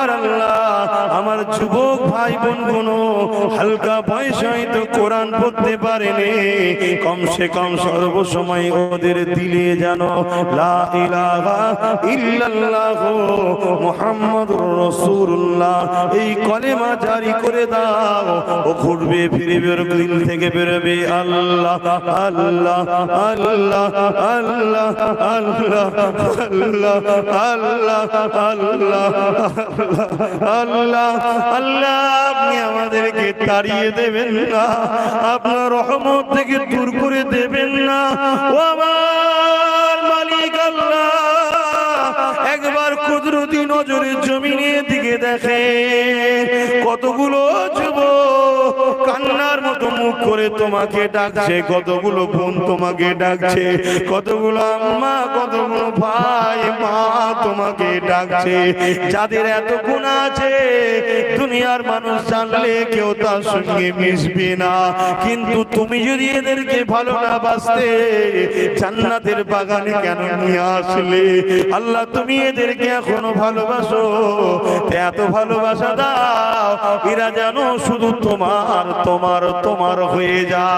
আমার আল্লাহ আমার যুবক ভাই বোন গুলো হালকা বয়সে তো কোরআন পড়তে পারেনি, কমসে কম সর্বসময় ওদের দিলে জানো লা ইলাহা ইল্লাল্লাহ মুহাম্মাদুর রাসূলুল্লাহ এই কলেমা জারি করে দাও। ও ঘুরবে ফিরবে ওর দিল থেকে বেরোবে আল্লাহ আল্লাহ আল্লাহ আল্লাহ আল্লাহ আল্লাহ আল্লাহ আল্লাহ আল্লাহ আল্লাহ। আপনি আমাদেরকে তাড়িয়ে দেবেন না, আপনার রহমত থেকে দূর করে দেবেন না। ও আমার মালিক আল্লাহ, একবার কুদরতি নজরে জমিনের দিকে দেখে কতগুলো যুবক কান্নার মতো মুখ করে তোমাকে ডাকছে, কতগুলো বোন তোমাকে ডাকছে, কতগুলো আম্মা কতগুলো ভাই মা তোমাকে ডাকছে, যাদের এত গুনাহ আছে দুনিয়ার মানুষ জানলে কেউ তার সঙ্গে মিশবে না। কিন্তু তুমি যদি এদেরকে ভালো না বাসতে জান্নাতের বাগানে কেন নিয়ে আসলে? আল্লাহ তুমি এদেরকে এখনো ভালোবাসো, এত ভালোবাসা দাও এরা যেন শুধু তোমার তোমার তোমার হয়ে যায়।